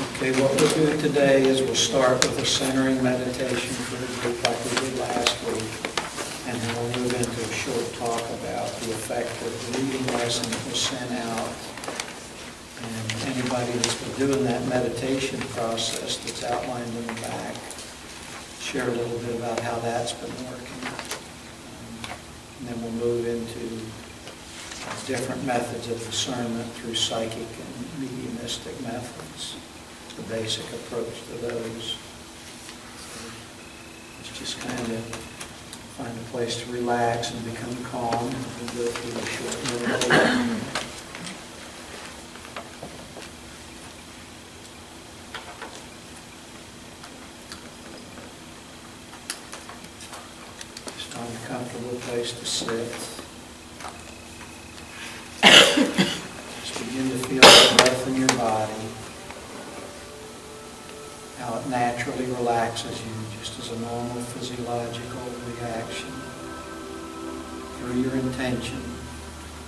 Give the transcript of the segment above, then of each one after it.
Okay, what we'll do today is we'll start with a centering meditation for the group like we did last week, and then we'll move into a short talk about the effect of the reading lesson that was sent out. And anybody that's been doing that meditation process that's outlined in the back, share a little bit about how that's been working. And then we'll move into different methods of discernment through psychic and mediumistic methods, the basic approach to those. Let's just kind of find a place to relax and become calm as we go through a short meditation. Just find a comfortable place to sit. Begin to feel the breath in your body, how it naturally relaxes you just as a normal physiological reaction through your intention,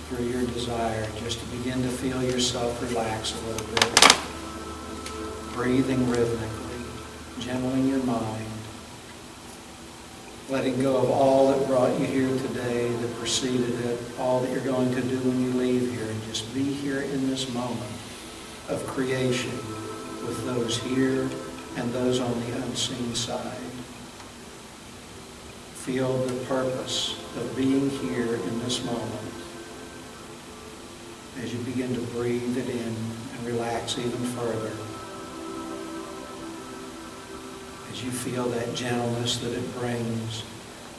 through your desire, just to begin to feel yourself relax a little bit, breathing rhythmically, gentling your mind, letting go of all that brought you here today, that preceded it, all that you're going to do when you leave here, and just be here in this moment of creation with those here and those on the unseen side. Feel the purpose of being here in this moment as you begin to breathe it in and relax even further. As you feel that gentleness that it brings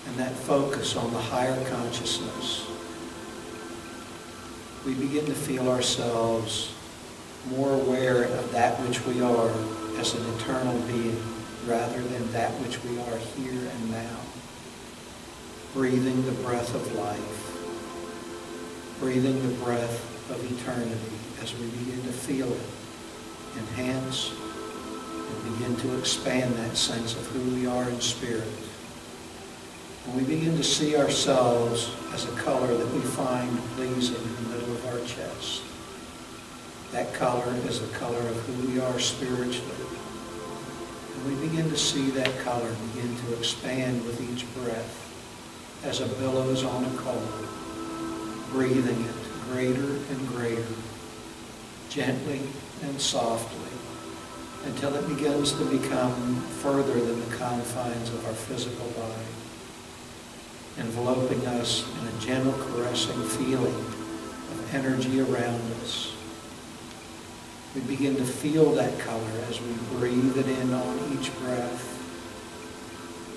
and that focus on the higher consciousness, we begin to feel ourselves more aware of that which we are as an eternal being rather than that which we are here and now. Breathing the breath of life, breathing the breath of eternity as we begin to feel it enhance and begin to expand that sense of who we are in spirit. And we begin to see ourselves as a color that we find pleasing in the middle of our chest. That color is the color of who we are spiritually. And we begin to see that color begin to expand with each breath as a billows on a coal, breathing it greater and greater, gently and softly, until it begins to become further than the confines of our physical body, enveloping us in a gentle, caressing feeling of energy around us. We begin to feel that color as we breathe it in on each breath.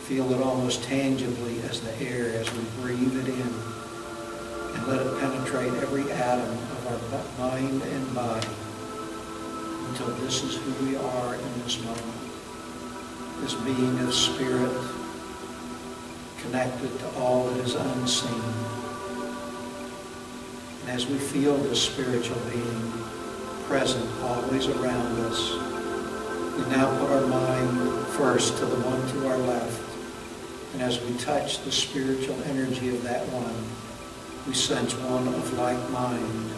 Feel it almost tangibly as the air as we breathe it in, and let it penetrate every atom of our mind and body, until this is who we are in this moment, this being of spirit, connected to all that is unseen. And as we feel this spiritual being present always around us, we now put our mind first to the one to our left, and as we touch the spiritual energy of that one, we sense one of like mind.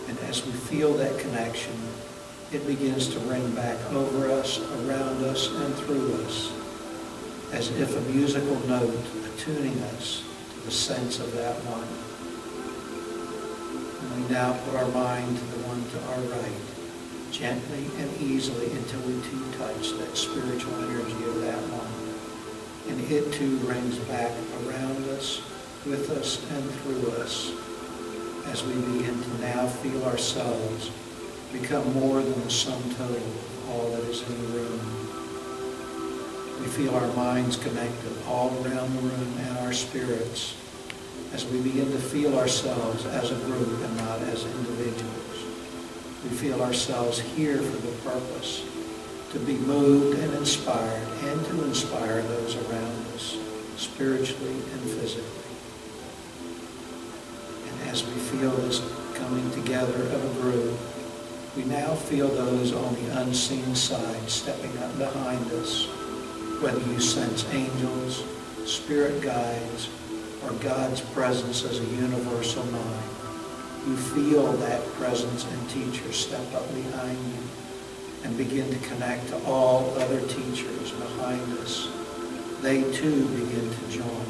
And as we feel that connection, it begins to ring back over us, around us, and through us, as if a musical note attuning us to the sense of that one. And we now put our mind to the one to our right, gently and easily until we too touch that spiritual energy of that one. And it too rings back around us, with us, and through us, as we begin to now feel ourselves become more than the sum total of all that is in the room. We feel our minds connected all around the room and our spirits as we begin to feel ourselves as a group and not as individuals. We feel ourselves here for the purpose to be moved and inspired and to inspire those around us, spiritually and physically. And as we feel this coming together of a group, we now feel those on the unseen side stepping up behind us, whether you sense angels, spirit guides, or God's presence as a universal mind. You feel that presence and teacher step up behind you and begin to connect to all other teachers behind us. They too begin to join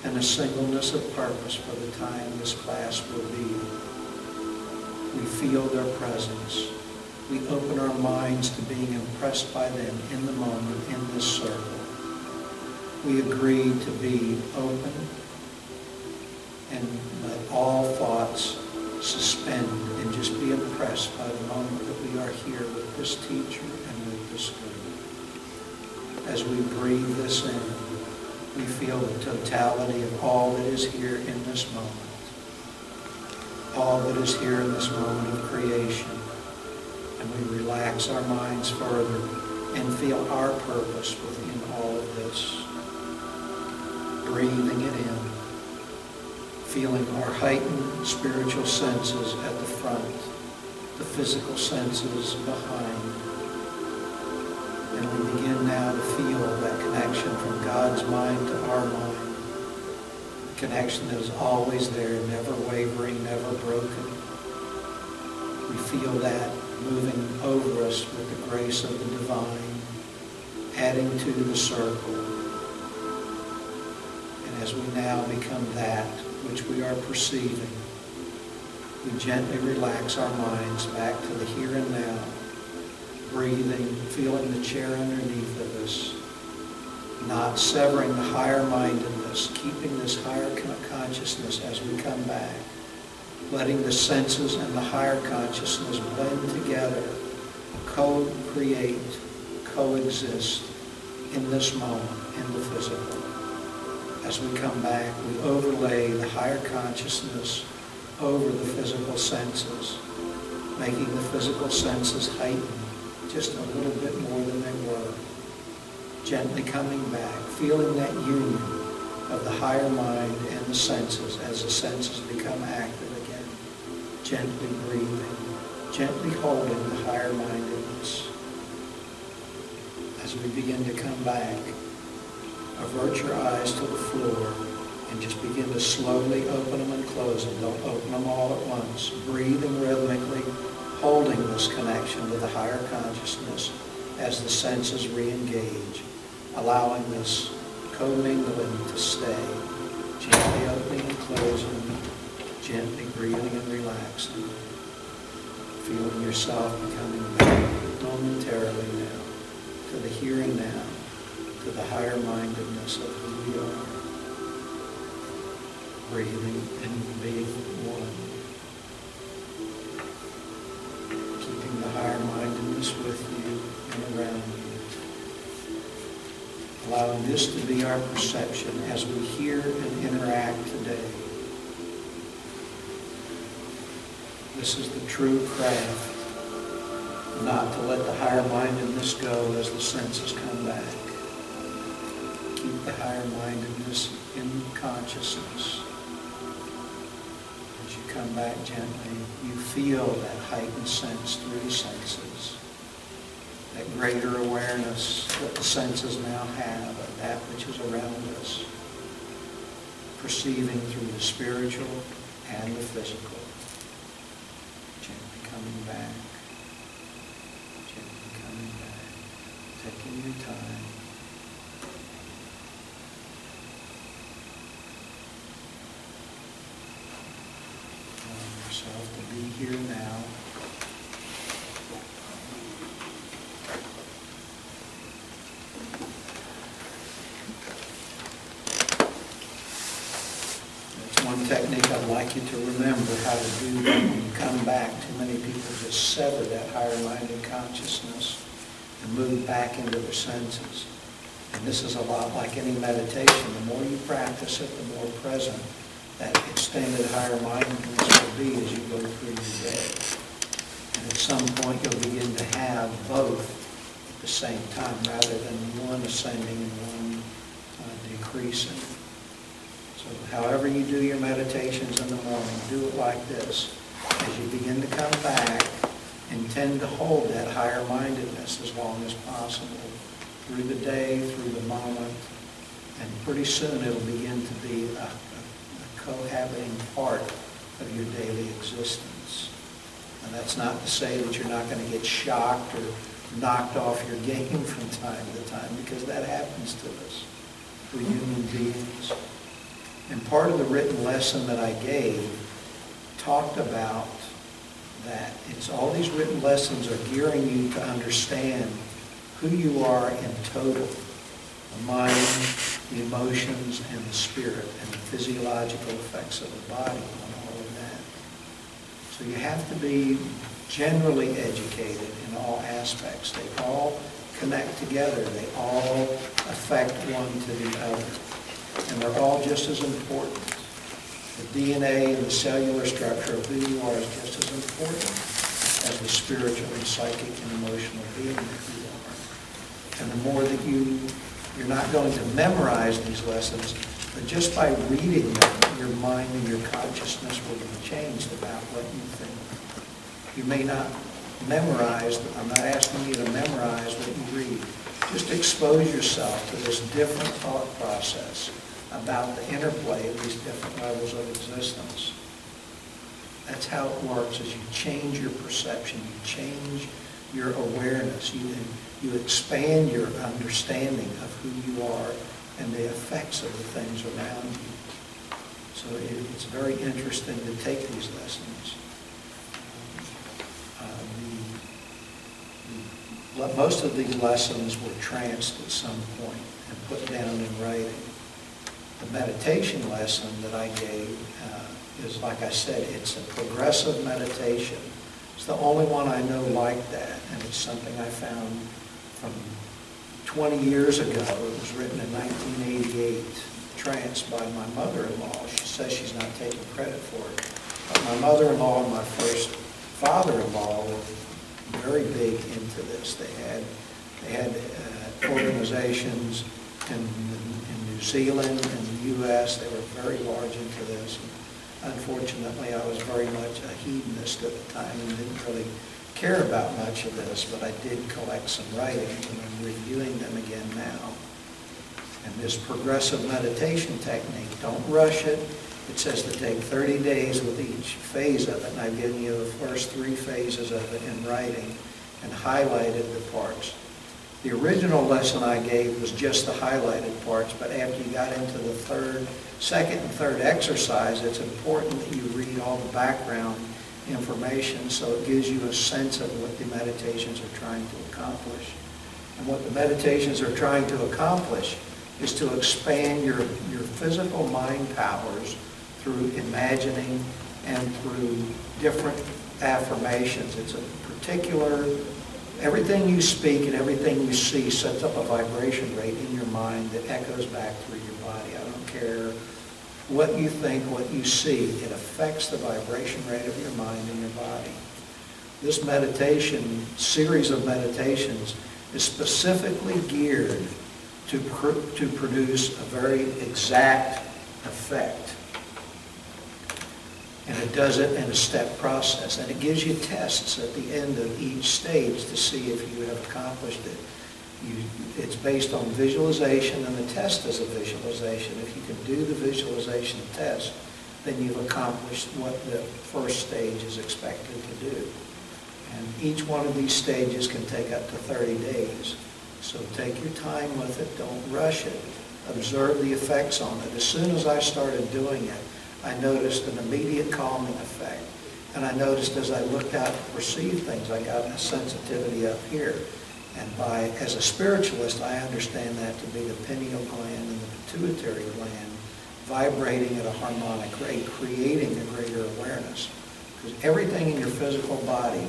in a singleness of purpose for the time this class will be. We feel their presence. We open our minds to being impressed by them in the moment in this circle. We agree to be open and let all thoughts suspend and just be impressed by the moment that we are here with this teacher and with this group. As we breathe this in, we feel the totality of all that is here in this moment. All that is here in this moment of creation. And we relax our minds further and feel our purpose within all of this. Breathing it in. Feeling our heightened spiritual senses at the front, the physical senses behind. And we begin now to feel that connection from God's mind to our mind. A connection that is always there, never wavering, never broken. We feel that moving over us with the grace of the divine, adding to the circle. And as we now become that which we are perceiving, we gently relax our minds back to the here and now, breathing, feeling the chair underneath of us, not severing the higher mindedness, keeping this higher consciousness as we come back, letting the senses and the higher consciousness blend together, co-create, coexist in this moment, in the physical. As we come back, we overlay the higher consciousness over the physical senses, making the physical senses heighten just a little bit more than they were. Gently coming back, feeling that union of the higher mind and the senses as the senses become active again. Gently breathing, gently holding the higher mindedness. As we begin to come back, avert your eyes to the floor and just begin to slowly open them and close them. Don't open them all at once. Breathing rhythmically, holding this connection with the higher consciousness as the senses re-engage, allowing this commingling to stay. Gently opening and closing, gently breathing and relaxing. Feeling yourself becoming back momentarily now to the here and now, to the higher mindedness of who we are. Breathing and being one. Keeping the higher mindedness with you and around you. Allowing this to be our perception as we hear and interact today. This is the true craft. Not to let the higher mindedness go as the senses come back. Keep the higher mindedness in consciousness. As you come back gently, you feel that heightened sense through the senses. That greater awareness that the senses now have of that which is around us. Perceiving through the spiritual and the physical. Gently coming back. Gently coming back. Taking your time. Allowing yourself to be here now. One technique I'd like you to remember how to do that when you come back. Too many people just sever that higher-minded consciousness and move back into their senses. And this is a lot like any meditation. The more you practice it, the more present that extended higher-mindedness will be as you go through your day. And at some point you'll begin to have both at the same time rather than one ascending and one decreasing. So however you do your meditations in the morning, do it like this. As you begin to come back, intend to hold that higher mindedness as long as possible through the day, through the moment, and pretty soon it'll begin to be a cohabiting part of your daily existence. And that's not to say that you're not going to get shocked or knocked off your game from time to time, because that happens to us. We're human beings. And part of the written lesson that I gave talked about that. It's all these written lessons are gearing you to understand who you are in total. The mind, the emotions, and the spirit, and the physiological effects of the body on all of that. So you have to be generally educated in all aspects. They all connect together. They all affect one to the other. And they're all just as important. The DNA and the cellular structure of who you are is just as important as the spiritual and psychic and emotional being that you are. And the more that you're not going to memorize these lessons, but just by reading them, your mind and your consciousness will be changed about what you think. You may not memorize, I'm not asking you to memorize what you read. Just expose yourself to this different thought process about the interplay of these different levels of existence. That's how it works, is you change your perception, you change your awareness, you expand your understanding of who you are and the effects of the things around you. So it's very interesting to take these lessons. Most of these lessons were tranced at some point and put down in writing. The meditation lesson that I gave is, like I said, it's a progressive meditation. It's the only one I know like that, and it's something I found from 20 years ago. It was written in 1988, tranced by my mother-in-law. She says she's not taking credit for it. But my mother-in-law and my first father-in-law were very big into this. They had organizations in New Zealand and the U.S. They were very large into this. And unfortunately, I was very much a hedonist at the time and didn't really care about much of this, but I did collect some writings, and I'm reviewing them again now. And this progressive meditation technique, don't rush it. It says to take 30 days with each phase of it, and I've given you the first 3 phases of it in writing and highlighted the parts. The original lesson I gave was just the highlighted parts, but after you got into the second and third exercise, it's important that you read all the background information so it gives you a sense of what the meditations are trying to accomplish. And what the meditations are trying to accomplish is to expand your physical mind powers through imagining and through different affirmations. It's a particular, everything you speak and everything you see sets up a vibration rate in your mind that echoes back through your body. I don't care what you think, what you see, it affects the vibration rate of your mind and your body. This meditation, series of meditations, is specifically geared to produce a very exact effect. And it does it in a step process. And it gives you tests at the end of each stage to see if you have accomplished it. It's based on visualization, and the test is a visualization. If you can do the visualization test, then you've accomplished what the first stage is expected to do. And each one of these stages can take up to 30 days. So take your time with it, don't rush it. Observe the effects on it. As soon as I started doing it, I noticed an immediate calming effect. And I noticed as I looked out to perceive things, I got a sensitivity up here. And as a spiritualist, I understand that to be the pineal gland and the pituitary gland vibrating at a harmonic rate, creating a greater awareness. Because everything in your physical body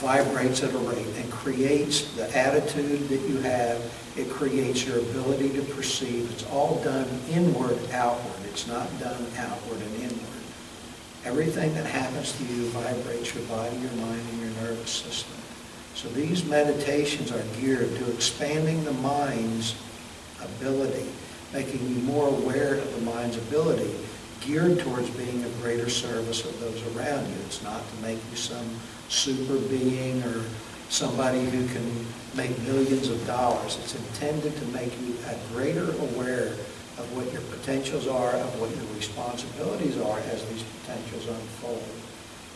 vibrates at a rate and creates the attitude that you have. It creates your ability to perceive. It's all done inward, outward. It's not done outward and inward. Everything that happens to you vibrates your body, your mind, and your nervous system. So these meditations are geared to expanding the mind's ability, making you more aware of the mind's ability, geared towards being of greater service of those around you. It's not to make you some super being or somebody who can make millions of dollars. It's intended to make you a greater aware of what your potentials are, of what your responsibilities are as these potentials unfold.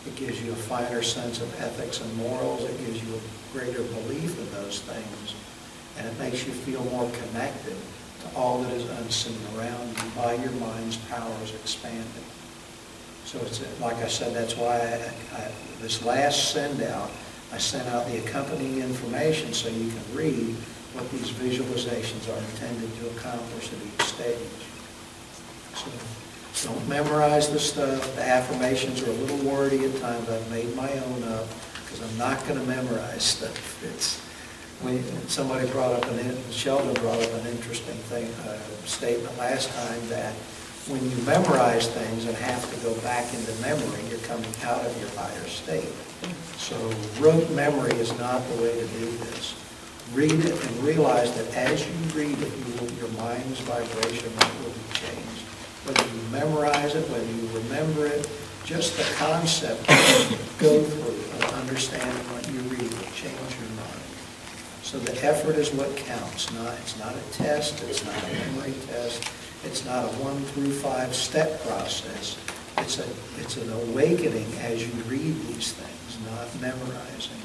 It gives you a finer sense of ethics and morals. It gives you a greater belief in those those things, and it makes you feel more connected to all that is unseen around you by your mind's powers expanding. So it's, like I said, that's why this last send out, I sent out the accompanying information so you can read what these visualizations are intended to accomplish at each stage. So don't memorize the stuff. The affirmations are a little wordy at times. I've made my own up because I'm not going to memorize stuff. It's when somebody brought up Sheldon brought up an interesting statement last time, that when you memorize things and have to go back into memory, you're coming out of your higher state. So rote memory is not the way to do this. Read it and realize that as you read it, your mind's vibration will be changed. Whether you memorize it, whether you remember it, just the concept that you go through of understanding what you read will change your mind. So the effort is what counts. It's not a test. It's not a memory test. It's not a 1 through 5 step process. It's an awakening as you read these things, not memorizing.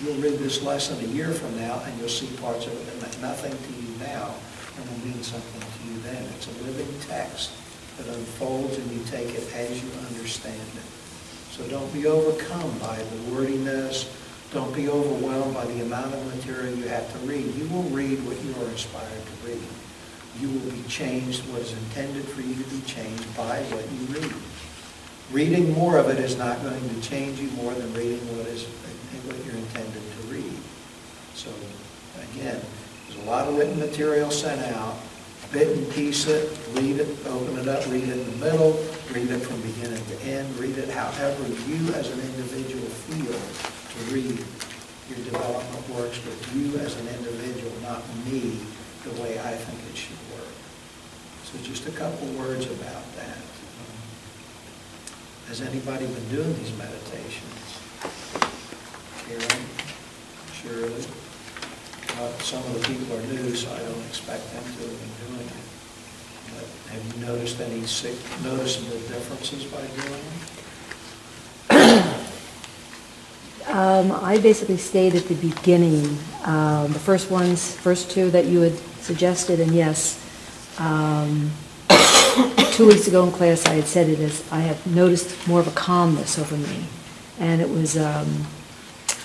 You'll read this lesson a year from now, and you'll see parts of it that meant nothing to you now and will mean something to you then. It's a living text that unfolds, and you take it as you understand it. So don't be overcome by the wordiness. Don't be overwhelmed by the amount of material you have to read. You will read what you are inspired to read. You will be changed, what is intended for you to be changed by what you read. Reading more of it is not going to change you more than reading what you're intended to read. So again, there's a lot of written material sent out. Bit and piece it, read it, open it up, read it in the middle, read it from beginning to end, read it however you as an individual feel to read. Your development works with you as an individual, not me, the way I think it should work. So just a couple words about that. Has anybody been doing these meditations? Karen? Shirley? Some of the people are new, so I don't expect them to have been doing it. But have you noticed any noticeable differences by doing them? I basically stayed at the beginning. The first two that you had suggested, and yes, 2 weeks ago in class I had said it as I have noticed more of a calmness over me. And it was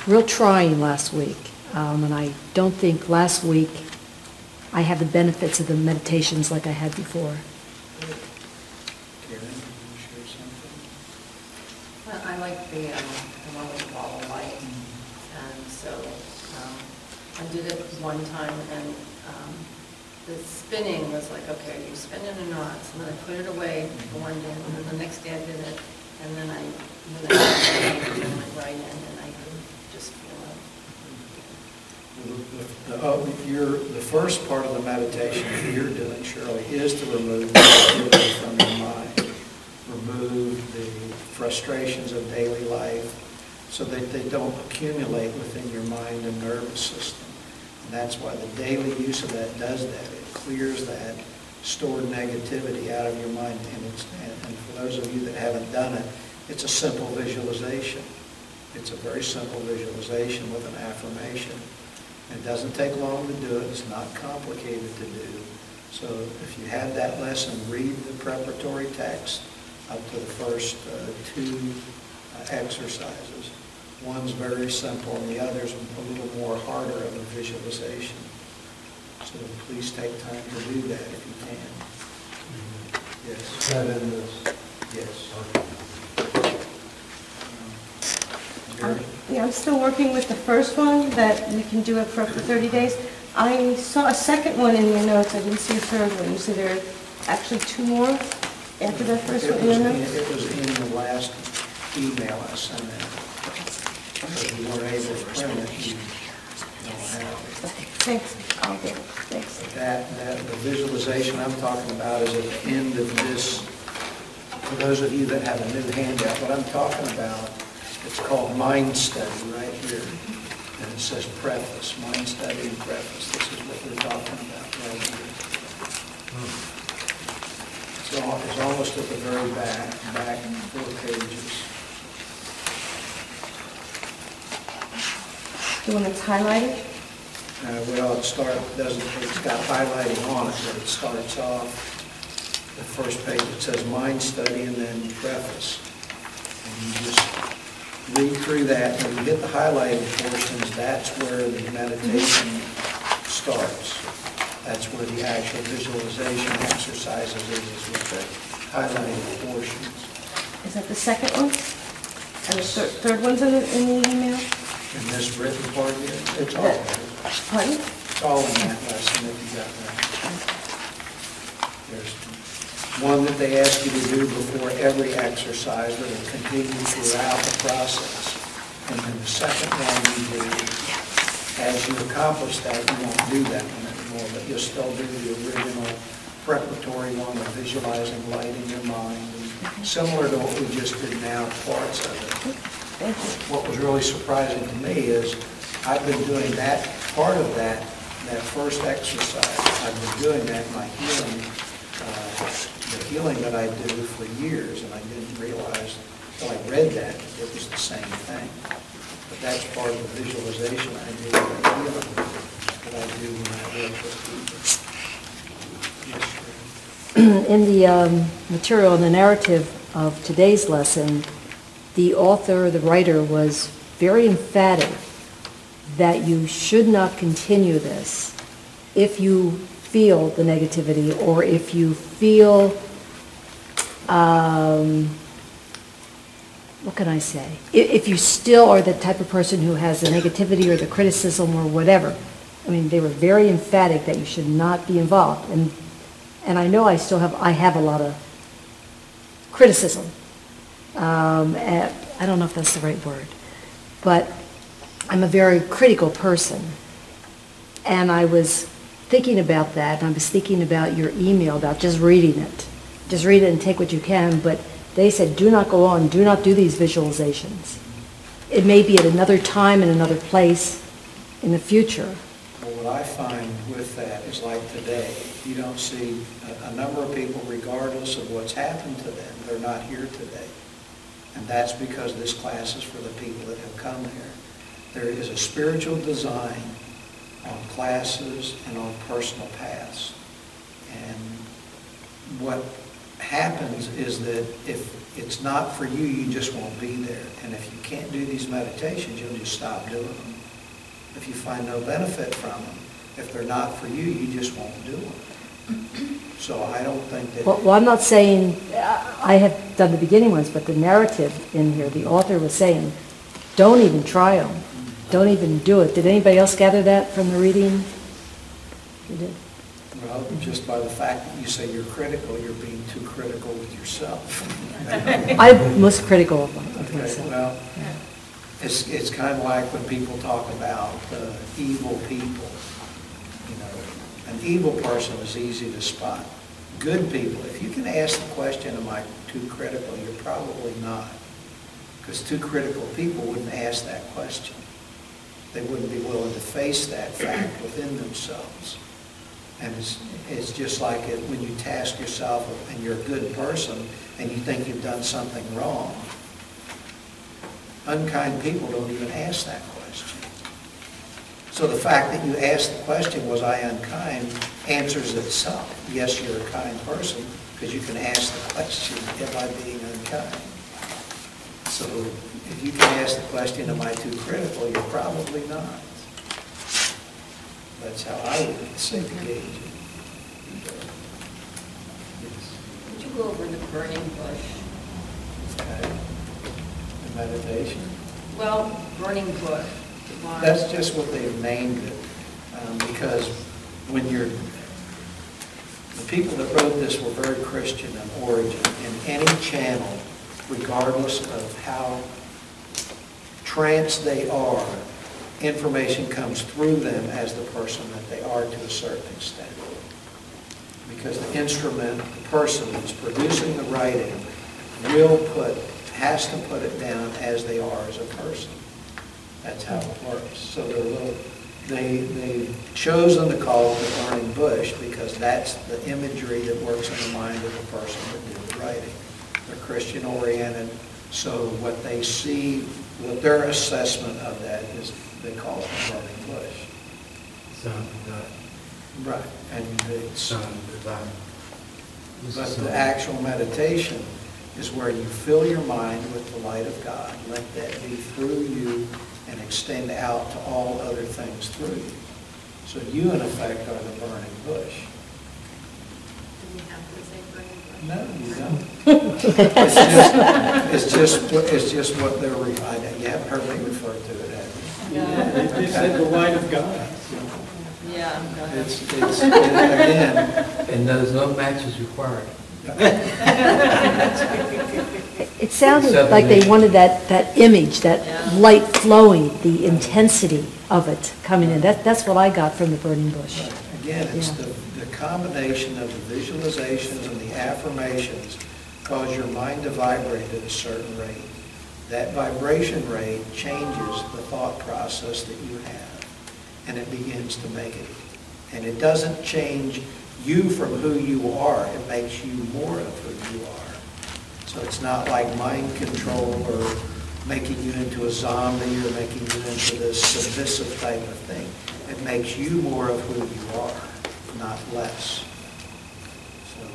real trying last week. And I don't think last week I had the benefits of the meditations like I had before. Karen, can you share something? Well, I like the one with the ball of light. And so I did it one time, and the spinning was like, okay, are you spinning or not? So then I put it away for one day, and then the next day I did it, and then I went right in, and I could just feel it. The first part of the meditation that you're doing, Shirley, is to remove negativity from your mind. Remove the frustrations of daily life so that they don't accumulate within your mind and nervous system. And that's why the daily use of that does that. It clears that stored negativity out of your mind. And for those of you that haven't done it, it's a simple visualization. It's a very simple visualization with an affirmation. It doesn't take long to do it. It's not complicated to do. So if you had that lesson, read the preparatory text up to the first 2 exercises. One's very simple, and the other's a little more harder of a visualization. So please take time to do that if you can. Yes. Is that in this? Yes. Yeah, I'm still working with the first one, that you can do it for up to 30 days. I saw a second one in your notes. I didn't see a third one. You said there are actually 2 more after that first one in your notes? It was in the last email I sent out. If you weren't able to print it, you don't have it. Thanks. I'll get it. Thanks. The visualization I'm talking about is at the end of this. For those of you that have a new handout, what I'm talking about, it's called Mind Study right here. And it says Preface, Mind Study and Preface. This is what we're talking about right here. It's almost at the very back 4 pages. The one that's highlighted? Well, it's got highlighting on it, but it starts off, the first page, it says mind study and then preface. And you just read through that, and when you get the highlighted portions, that's where the meditation starts. That's where the actual visualization exercises is with the highlighted portions. Is that the second one? And the third one's in the email? In this written part here, it's all there. Pardon? It's all in that lesson if you got that. There's one that they ask you to do before every exercise that will continue throughout the process. And then the second one you do, as you accomplish that, you won't do that one anymore, but you'll still do the original preparatory one of visualizing light in your mind. And similar to what we just did now, parts of it. What was really surprising to me is I've been doing that, part of that first exercise. I've been doing that in my healing, the healing that I do for years, and I didn't realize until I read that it was the same thing. But that's part of the visualization I do, the healing that I do when I work with people. Yes, In the material, in the narrative of today's lesson, the author, the writer, was very emphatic that you should not continue this if you feel the negativity or if you feel, what can I say? If you still are the type of person who has the negativity or the criticism or whatever. I mean, they were very emphatic that you should not be involved. And I know I have a lot of criticism. I don't know if that's the right word, but I'm a very critical person. And I was thinking about that, and I was thinking about your email about just reading it. Just read it and take what you can, but they said, do not go on, do not do these visualizations. It may be at another time in another place in the future. Well, what I find with that is like today, you don't see a number of people, regardless of what's happened to them, they're not here today. And that's because this class is for the people that have come here. There is a spiritual design on classes and on personal paths. And what happens is that if it's not for you, you just won't be there. And if you can't do these meditations, you'll just stop doing them. If you find no benefit from them, if they're not for you, you just won't do them. So I don't think that... Well, I'm not saying, I have done the beginning ones, but the narrative in here, the author was saying, don't even try them. Don't even do it. Did anybody else gather that from the reading? You did? Well, just by the fact that you say you're critical, you're being too critical with yourself. I'm most critical of myself. Well, it's kind of like when people talk about evil people. You know, an evil person is easy to spot. Good people, if you can ask the question, am I too critical, you're probably not. Because too critical people wouldn't ask that question. They wouldn't be willing to face that fact within themselves. And it's just like when you task yourself and you're a good person and you think you've done something wrong. Unkind people don't even ask that question. So the fact that you asked the question, was I unkind, answers itself. Yes, you're a kind person because you can ask the question, am I being unkind? So if you can ask the question, am I too critical, you're probably not. That's how I would say the gauge. Would you go over the burning bush? Okay. The meditation. Well, burning bush. Why? That's just what they've named it. Because when the people that wrote this were very Christian in origin. In any channel, regardless of how tranced they are, information comes through them as the person that they are to a certain extent. Because the instrument, the person that's producing the writing, has to put it down as they are as a person. That's how it works. So they've chosen to call it the burning bush because that's the imagery that works in the mind of the person that did the writing. They're Christian oriented, so what they see, what their assessment of that is, they call it the burning bush. Son of God. Right, and it's, Son of divine. but the actual meditation is where you fill your mind with the light of God. Let that be through you and extend out to all other things through you. So you, in effect, are the burning bush. Do we have to say burning bush? No, you don't. It's just what they're, you haven't heard me refer to it as. Yeah. You said the light of God. Yeah. go ahead. It's again, And there's no matches required. It sounded Except like they me. wanted that image, Yeah. that light flowing, the intensity of it coming in. That's what I got from the burning bush. again, it's Yeah. the combination of the visualizations and the affirmations cause your mind to vibrate at a certain rate. That vibration rate changes the thought process that you have, and it begins to make it. And it doesn't change you from who you are. It makes you more of who you are. So it's not like mind control or making you into a zombie or making you into this submissive type of thing. It makes you more of who you are, not less. So,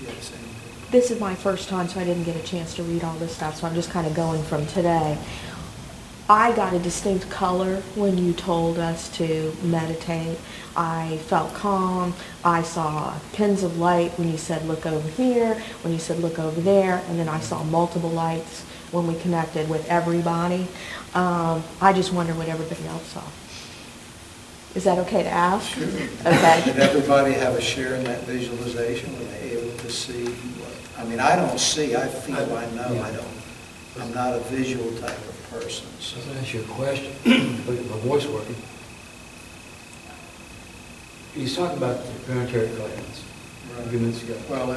yes, and This is my first time, so I didn't get a chance to read all this stuff, so I'm just kind of going from today. I got a distinct color when you told us to meditate. I felt calm. I saw pins of light when you said look over here, when you said look over there, and then I saw multiple lights when we connected with everybody. I just wonder what everybody else saw. Is that okay to ask? sure. Okay. Did everybody have a share in that visualization? Were they able to see what? I mean, I don't see, I feel, I know, Yeah. I don't. I'm not a visual type of person, so. So to ask you a question, look at my voice working. He's talking about the pituitary glands a few minutes ago. Well,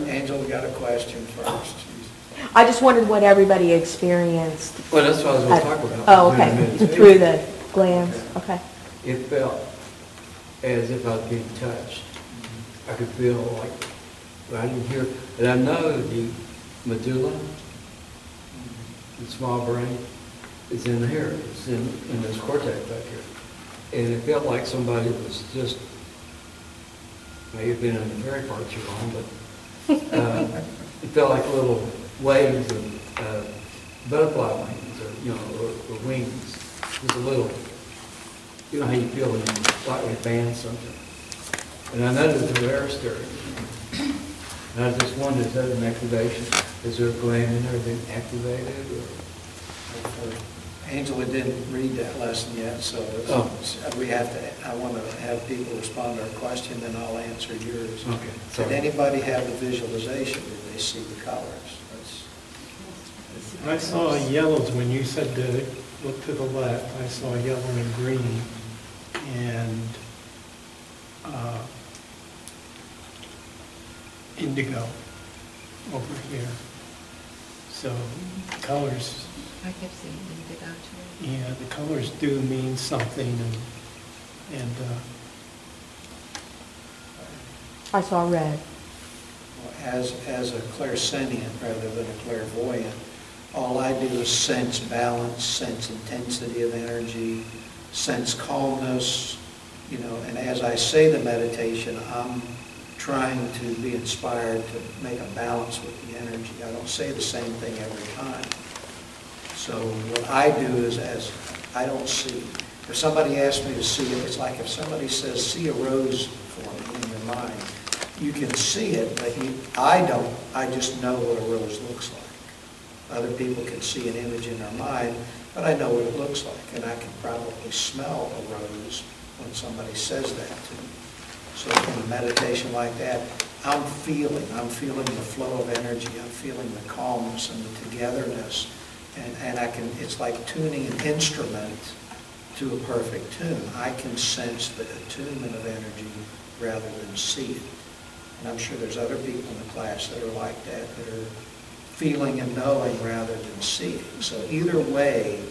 Angela got a question first. I just wondered what everybody experienced. Well, that's what I was going to talk about. Oh, during the okay, meditation. through the glands, okay. It felt as if I was being touched. I could feel like, I didn't hear, and I know the medulla, the small brain, is in here. It's in this cortex back here. And it felt like somebody was just, may have been in the very far too long, but it felt like little waves of butterfly wings, or, or wings. Just a little, you know how you feel when you slightly advance something. And I noticed the air stirring. And I just wondered, is that an activation? Is there a gland in there being activated? Or? Angela didn't read that lesson yet, so we have to, I want to have people respond to our question, then I'll answer yours. Okay. Did Sorry. anybody have the visualization? Did they see the colors? I saw yellows when you said to look to the left. I saw yellow and green and indigo over here. So colors, I kept seeing indigo too. yeah, the colors do mean something, and I saw red. As a clairsentient rather than a clairvoyant, all I do is sense balance, sense intensity of energy, sense calmness, and as I say the meditation, I'm trying to be inspired to make a balance with the energy. I don't say the same thing every time. So what I do is, as I don't see, if somebody asks me to see it, it's like if somebody says, see a rose for me in your mind. You can see it, but I don't. I just know what a rose looks like. Other people can see an image in their mind, but I know what it looks like, and I can probably smell a rose when somebody says that to me. So in a meditation like that, I'm feeling the flow of energy, I'm feeling the calmness and the togetherness, and it's like tuning an instrument to a perfect tune. I can sense the attunement of energy rather than see it. And I'm sure there's other people in the class that are like that are feeling and knowing rather than seeing. So either way,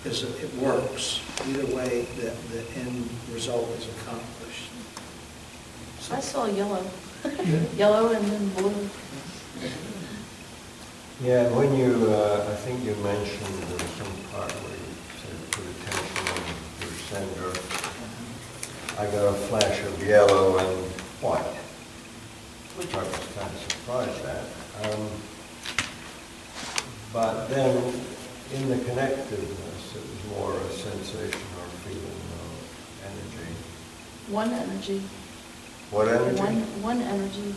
it works. Either way, the end result is accomplished. I saw yellow. Yellow and then blue. Yeah, when you, I think you mentioned some part where you said put attention on your center, I got a flash of yellow and white, which I was kind of surprised at. But then in the connectiveness, it was more a sensation or feeling of energy. One energy. What energy? One energy.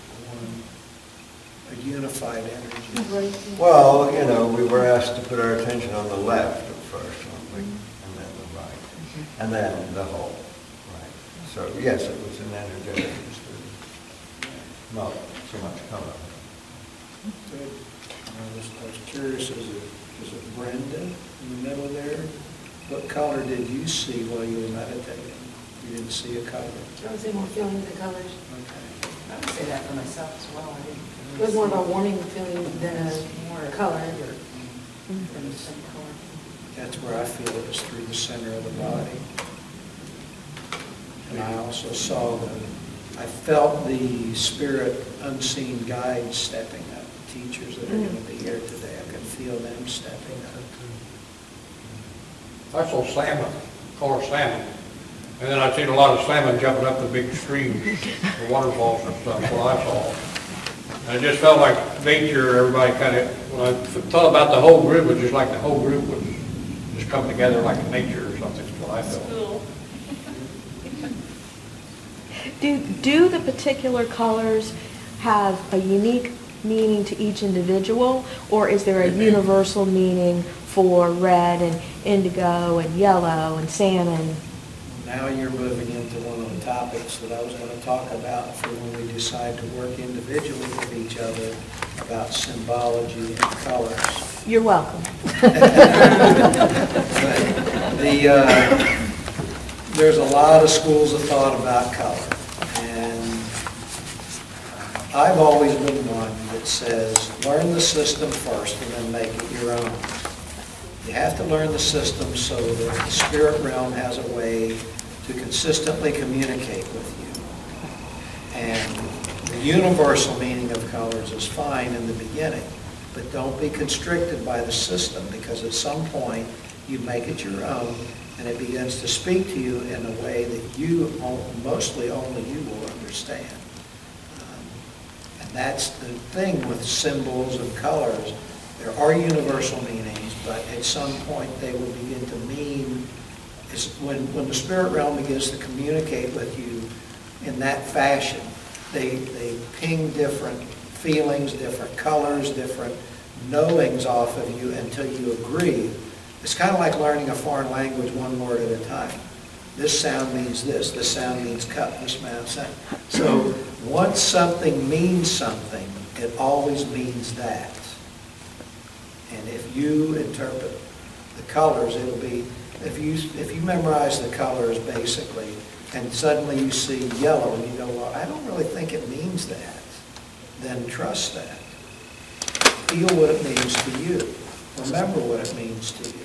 A unified energy. Right. Well, you know, we were asked to put our attention on the left at first, weren't we? And then the right. And then the whole. Right. So yes, it was an energetic experience. Not so much color. Good. I was curious, is it Brenda in the middle there? What color did you see while you were meditating? You didn't see a color? I was more feeling the colors. Okay. I would say that for myself as well. It was more of a warming feeling than a More color. than the same color. That's where I feel it was through the center of the body. And I also saw I felt the spirit unseen guides stepping up, the teachers that are going to be here today. I could feel them stepping up. I saw salmon, color salmon. And then I seen a lot of salmon jumping up the big streams, the waterfalls and stuff, what I saw. And it just felt like nature, everybody kind of, when I thought about the whole group, it was just like the whole group was just coming together like nature or something, is what I felt. Cool. Do the particular colors have a unique meaning to each individual, or is there a universal meaning for red and indigo and yellow and salmon? Now you're moving into one of the topics that I was going to talk about for when we decide to work individually with each other about symbology and colors. You're welcome. There's a lot of schools of thought about color, and I've always been one that says, learn the system first and then make it your own. You have to learn the system so that the spirit realm has a way to consistently communicate with you. And the universal meaning of colors is fine in the beginning, but don't be constricted by the system, because at some point you make it your own and it begins to speak to you in a way that you, mostly only you will understand. And that's the thing with symbols and colors. There are universal meanings, but at some point they will begin to mean, when the spirit realm begins to communicate with you in that fashion, they ping different feelings, different colors, different knowings off of you until you agree. It's kind of like learning a foreign language one word at a time. This sound means this sound means cup, this sound. So once something means something, it always means that. And if you interpret the colors, it'll be, if you memorize the colors basically, and suddenly you see yellow and you go, well, I don't really think it means that, then trust that. Feel what it means to you. Remember what it means to you.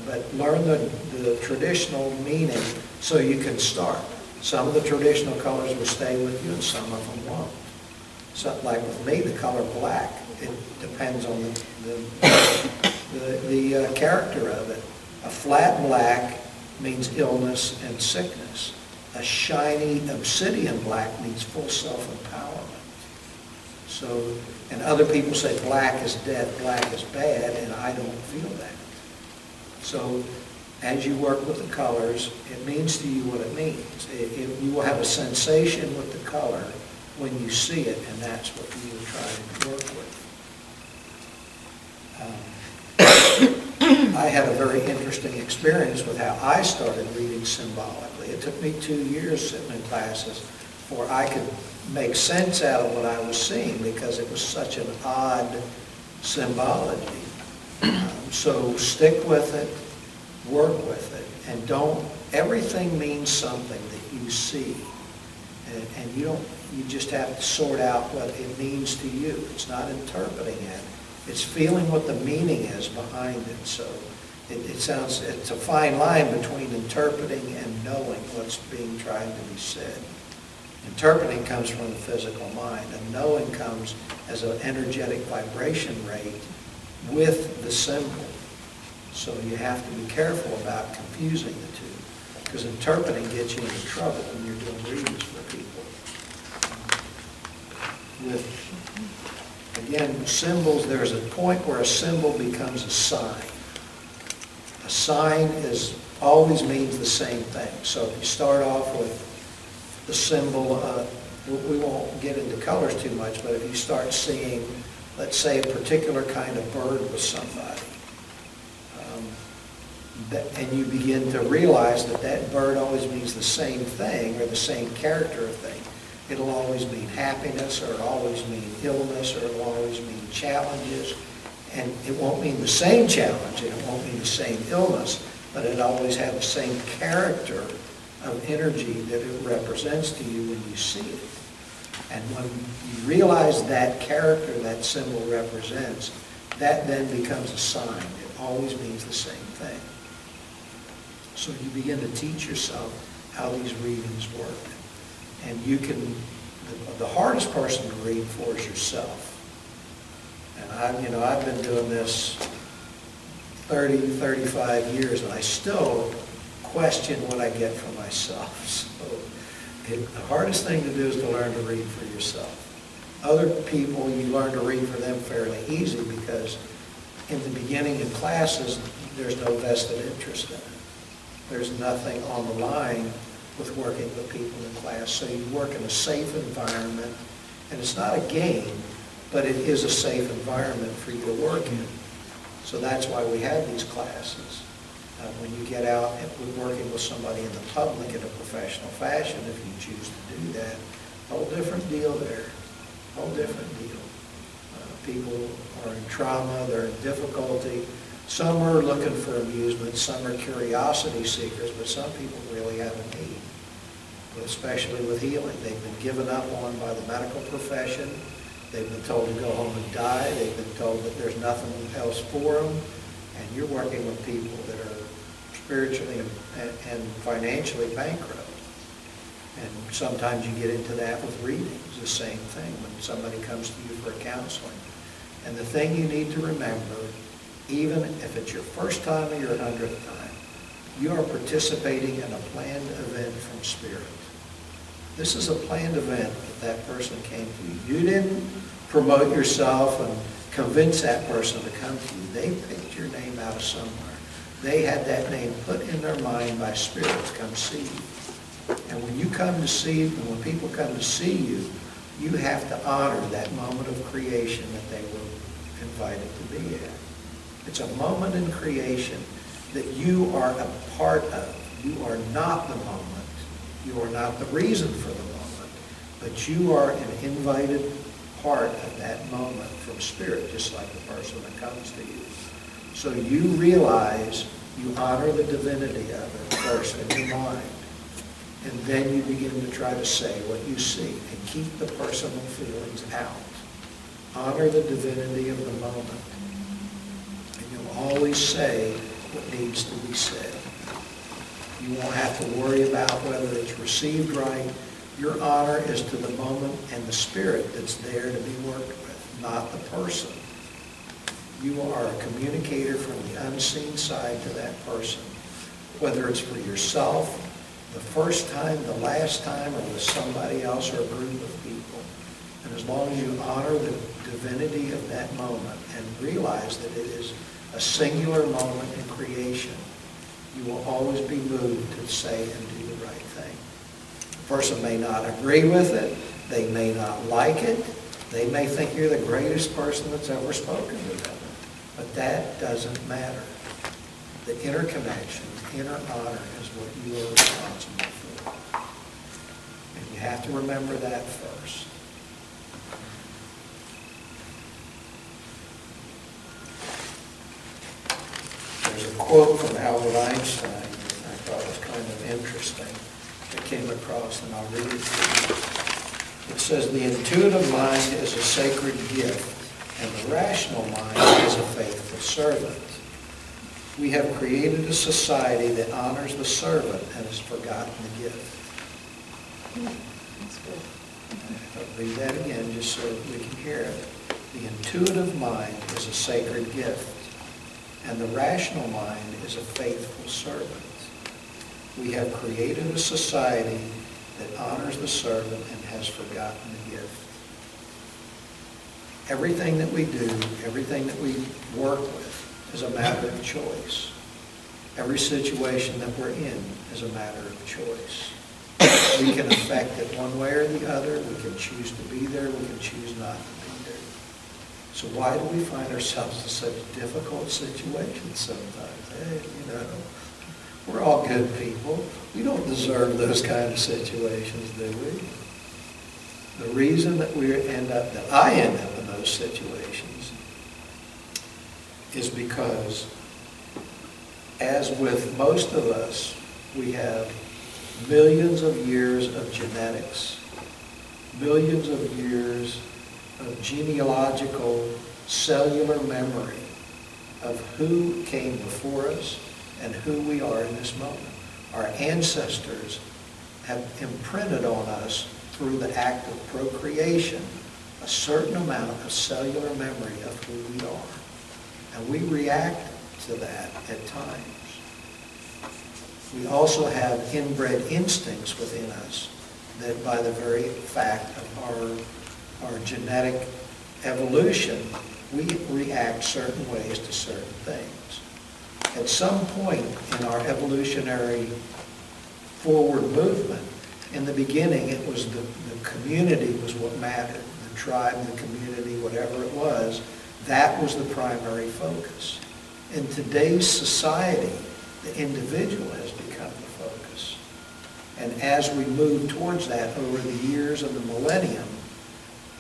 But learn the traditional meaning so you can start. Some of the traditional colors will stay with you and some of them won't. So, like with me, the color black, it depends on the character of it. A flat black means illness and sickness. A shiny obsidian black means full self-empowerment. So, and other people say black is death, black is bad, and I don't feel that. So, as you work with the colors, it means to you what it means. You will have a sensation with the color when you see it, and that's what you will try to work with. I had a very interesting experience with how I started reading symbolically. It took me 2 years sitting in classes before I could make sense out of what I was seeing, because it was such an odd symbology. So stick with it, work with it, and don't, everything means something that you see. And you just have to sort out what it means to you. It's not interpreting it. It's feeling what the meaning is behind it. So it's a fine line between interpreting and knowing what's being tried to be said. Interpreting comes from the physical mind, and knowing comes as an energetic vibration rate with the symbol. So you have to be careful about confusing the two. because interpreting gets you into trouble when you're doing readings for people. With, again, symbols, there's a point where a symbol becomes a sign. A sign always means the same thing. So if you start off with the symbol, we won't get into colors too much, but if you start seeing, let's say, a particular kind of bird with somebody, and you begin to realize that that bird always means the same thing or the same character of thing. It'll always mean happiness, or it'll always mean illness, or it'll always mean challenges. And it won't mean the same challenge, and it won't mean the same illness, but it always has the same character of energy that it represents to you when you see it. And when you realize that character that symbol represents, that then becomes a sign. It always means the same thing. So you begin to teach yourself how these readings work. And you can, the hardest person to read for is yourself. And I've been doing this 30, 35 years, and I still question what I get from myself. So the hardest thing to do is to learn to read for yourself. Other people, you learn to read for them fairly easy because in the beginning in classes, there's no vested interest in it. There's nothing on the line with working with people in class. So you work in a safe environment, and it's not a game, but it is a safe environment for you to work in. So that's why we have these classes. When you get out and we're working with somebody in the public in a professional fashion, if you choose to do that, whole different deal there, whole different deal. People are in trauma, they're in difficulty. Some are looking for amusement, some are curiosity seekers, but some people really have a need, especially with healing. They've been given up on by the medical profession. They've been told to go home and die. They've been told that there's nothing else for them. And you're working with people that are spiritually and financially bankrupt. And sometimes you get into that with readings, the same thing, when somebody comes to you for counseling. And the thing you need to remember, even if it's your first time or your 100th time, you are participating in a planned event from Spirit. This is a planned event that person came to you. You didn't promote yourself and convince that person to come to you. They picked your name out of somewhere. They had that name put in their mind by Spirit to come see you. And when you come to see, and when people come to see you, you have to honor that moment of creation that they were invited to be at. It's a moment in creation that you are a part of. You are not the moment. You are not the reason for the moment, but you are an invited part of that moment from Spirit, just like the person that comes to you. So you realize you honor the divinity of it first in your mind, and then you begin to try to say what you see and keep the personal feelings out. Honor the divinity of the moment, and you'll always say what needs to be said. You won't have to worry about whether it's received right. Your honor is to the moment and the Spirit that's there to be worked with, not the person. You are a communicator from the unseen side to that person, whether it's for yourself, the first time, the last time, or with somebody else or a group of people. And as long as you honor the divinity of that moment and realize that it is a singular moment in creation, you will always be moved to say and do the right thing. The person may not agree with it. They may not like it. They may think you're the greatest person that's ever spoken to them. But that doesn't matter. The inner connection, the inner honor is what you are responsible for. And you have to remember that first. There's a quote from Albert Einstein that I thought was kind of interesting. I came across, and I'll read it to you. It says, "The intuitive mind is a sacred gift, and the rational mind is a faithful servant. We have created a society that honors the servant and has forgotten the gift." That's good. I'll read that again just so we can hear it. The intuitive mind is a sacred gift, and the rational mind is a faithful servant. We have created a society that honors the servant and has forgotten the gift. Everything that we do, everything that we work with is a matter of choice. Every situation that we're in is a matter of choice. We can affect it one way or the other. We can choose to be there. We can choose not to be there. So why do we find ourselves in such difficult situations sometimes? Hey, we're all good people. We don't deserve those kind of situations, do we? The reason that I end up in those situations is because, as with most of us, we have millions of years of genetics, millions of years of genealogical cellular memory of who came before us and who we are in this moment. Our ancestors have imprinted on us through the act of procreation a certain amount of cellular memory of who we are. And we react to that at times. We also have inbred instincts within us that, by the very fact of our genetic evolution, we react certain ways to certain things. At some point in our evolutionary forward movement, in the beginning, it was the community was what mattered. The tribe, the community, whatever it was, that was the primary focus. In today's society, the individual has become the focus. And as we move towards that over the years of the millennium,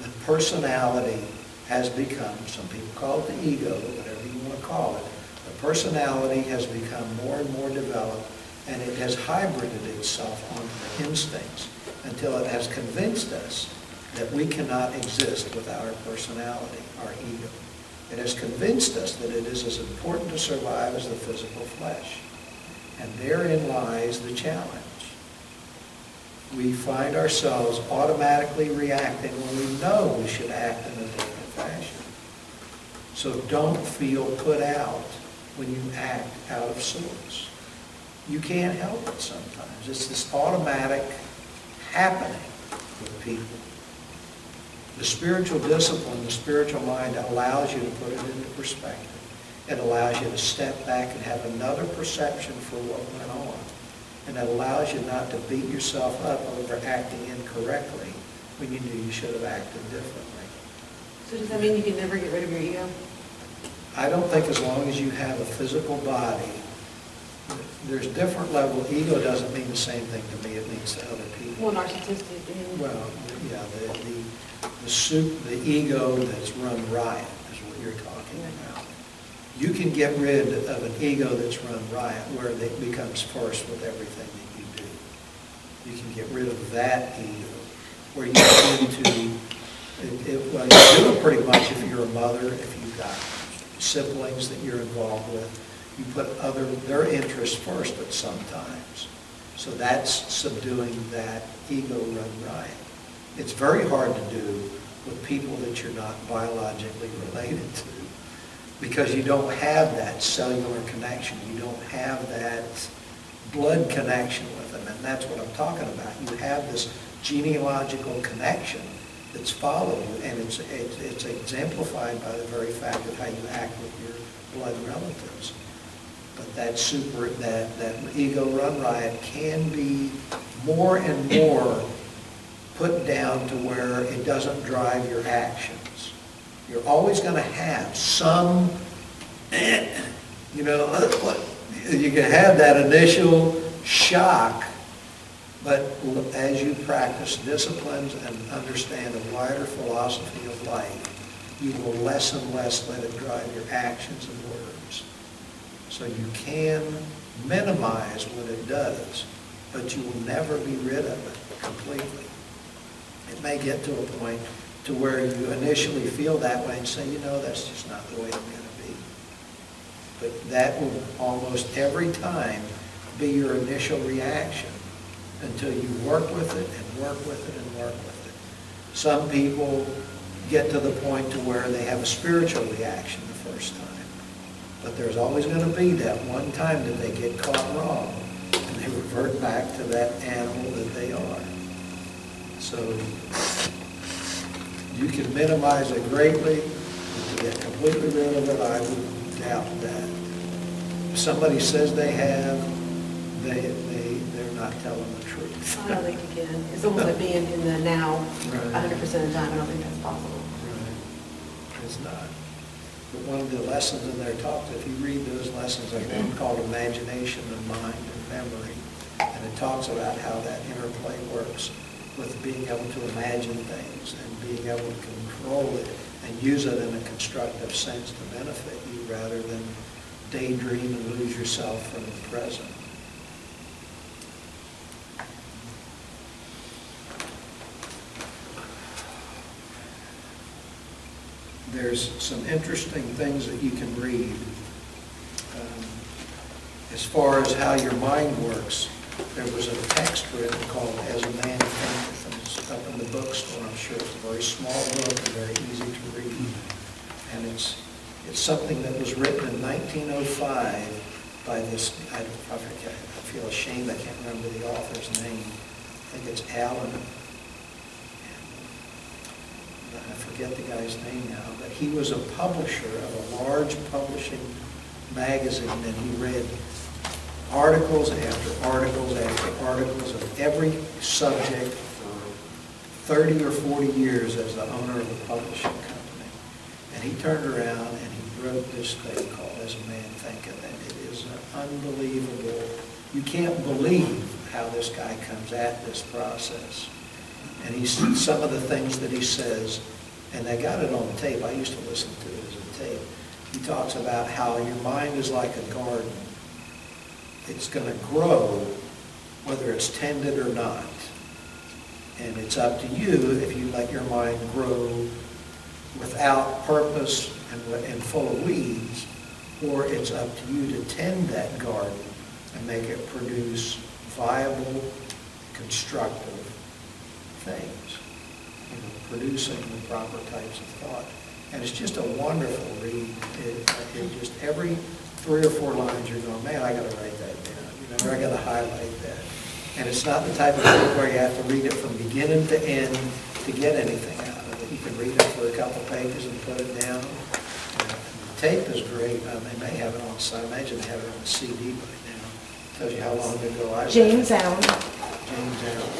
the personality has become, some people call it the ego, whatever you want to call it, the personality has become more and more developed, and it has hybrided itself onto the instincts until it has convinced us that we cannot exist without our personality, our ego. It has convinced us that it is as important to survive as the physical flesh. And therein lies the challenge. We find ourselves automatically reacting when we know we should act in a different fashion. So don't feel put out when you act out of sorts. You can't help it sometimes. It's this automatic happening with people. The spiritual discipline, the spiritual mind allows you to put it into perspective. It allows you to step back and have another perception for what went on. And it allows you not to beat yourself up over acting incorrectly when you knew you should have acted differently. So does that mean you can never get rid of your ego? I don't think as long as you have a physical body, there's different level. Ego doesn't mean the same thing to me, it means to other people. Well, narcissistic. Well, yeah, the ego that's run riot is what you're talking about. You can get rid of an ego that's run riot where it becomes first with everything that you do. You can get rid of that ego where you begin to, well, you do it pretty much if you're a mother, if you've got siblings that you're involved with. You put their interests first at some times. So that's subduing that ego run riot. It's very hard to do with people that you're not biologically related to because you don't have that cellular connection. You don't have that blood connection with them, and that's what I'm talking about. You have this genealogical connection that's followed you, and it's exemplified by the very fact of how you act with your blood relatives. But that ego run riot can be more and more put down to where it doesn't drive your actions. You're always going to have some, you can have that initial shock, but as you practice disciplines and understand a wider philosophy of life, you will less and less let it drive your actions and words. So you can minimize what it does, but you will never be rid of it completely. It may get to a point to where you initially feel that way and say, that's just not the way I'm going to be. But that will almost every time be your initial reaction until you work with it and work with it and work with it. Some people get to the point to where they have a spiritual reaction the first time. But there's always going to be that one time that they get caught wrong and they revert revert back to that animal that they are. So you can minimize it greatly, but to get completely rid of it, I would doubt that. If somebody says they have, they're not telling the truth. I don't think you can. It's almost like being in the now Right. 100% of the time. I don't think that's possible. Right. It's not. But one of the lessons in their talk, if you read those lessons, there's one called Imagination of Mind and Memory, and it talks about how that interplay works with being able to imagine things and being able to control it and use it in a constructive sense to benefit you rather than daydream and lose yourself from the present. There's some interesting things that you can read as far as how your mind works. There was a text written called As a Man Thinketh, and it's up in the bookstore. I'm sure it's a very small book and very easy to read. And it's something that was written in 1905 by this, I feel ashamed, I can't remember the author's name. I think it's Allen. I forget the guy's name now, but he was a publisher of a large publishing magazine, and he read articles after articles after articles of every subject for 30 or 40 years as the owner of a publishing company. And he turned around and he wrote this thing called As a Man Thinketh, and it is an unbelievable, you can't believe how this guy comes at this process. And some of the things that he says, and I got it on tape, I used to listen to it as a tape. He talks about how your mind is like a garden. It's going to grow whether it's tended or not. And it's up to you if you let your mind grow without purpose and full of weeds, or it's up to you to tend that garden and make it produce viable, constructive things, producing the proper types of thought. And it's just a wonderful read. It just every 3 or 4 lines you're going, man, I got to write that down. Or I got to highlight that. And it's not the type of book where you have to read it from beginning to end to get anything out of it. You can read it for a couple pages and put it down. The tape is great. They may have it on site. I imagine they have it on CD by now. Tells you how long ago I read it. James Allen. James Allen.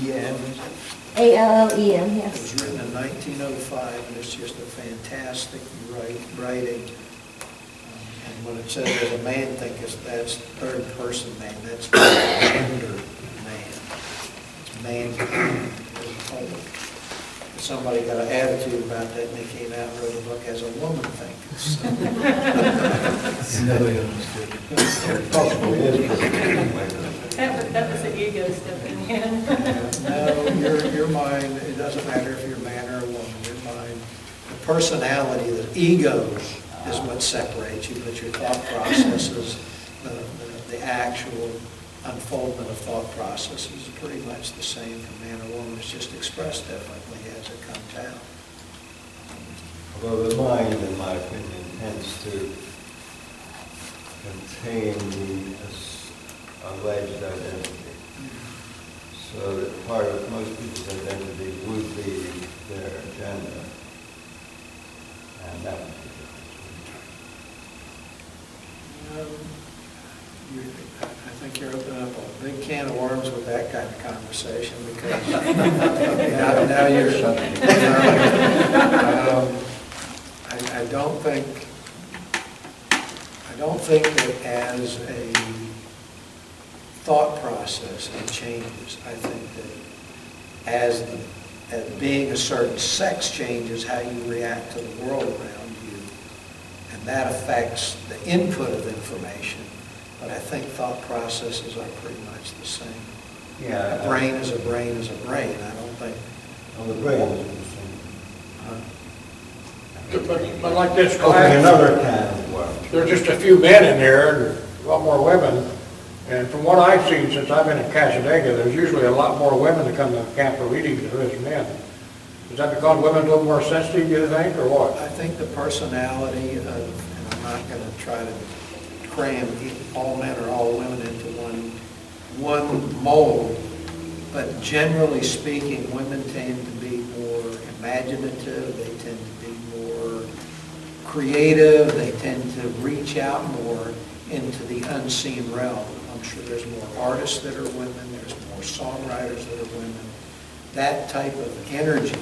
E.M. A-L-L-E-M, It yes. was written in 1905, and it's just a fantastic writing. And when it says as a man thinketh, that's third person man, that's gender man. It's man. Somebody got an attitude about that, and they came out and wrote a book as a woman thinketh. Nobody understood. Possibly is. That was the ego stepping in. No, your mind, it doesn't matter if you're a man or a woman, your mind, the personality, the ego is what separates you, but your thought processes, the actual unfoldment of thought processes is pretty much the same for man or woman. It's just expressed differently as it comes out. Although the mind, in my opinion, tends to contain the alleged identity. So that part of most people's identity would be their gender. And that would be I think you're opening up a big can of worms with that kind of conversation, because now you're I don't think that as a thought process it changes. I think that as being a certain sex changes how you react to the world around you, and that affects the input of information. But I think thought processes are pretty much the same. Yeah. A brain is a brain is a brain. I don't think. Well, the brain is the same. But like this Opening class, another can of worms. there's just a few men in there, and a lot more women. And from what I've seen since I've been in Casadega, there's usually a lot more women that come to camp for reading than there is men. Is that because women are a little more sensitive, you think, or what? I think the personality of, and I'm not going to try to cram all men or all women into one one mold, but generally speaking, women tend to be more imaginative, they tend to be more creative, they tend to reach out more into the unseen realm. I'm sure there's more artists that are women, there's more songwriters that are women. That type of energy,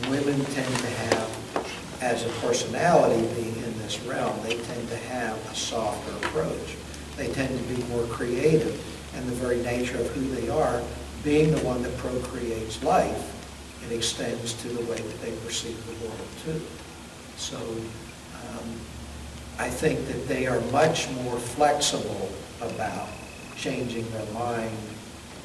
women tend to have, as a personality being in this realm, they tend to have a softer approach. They tend to be more creative, and the very nature of who they are, being the one that procreates life, it extends to the way that they perceive the world too. So I think that they are much more flexible about changing their mind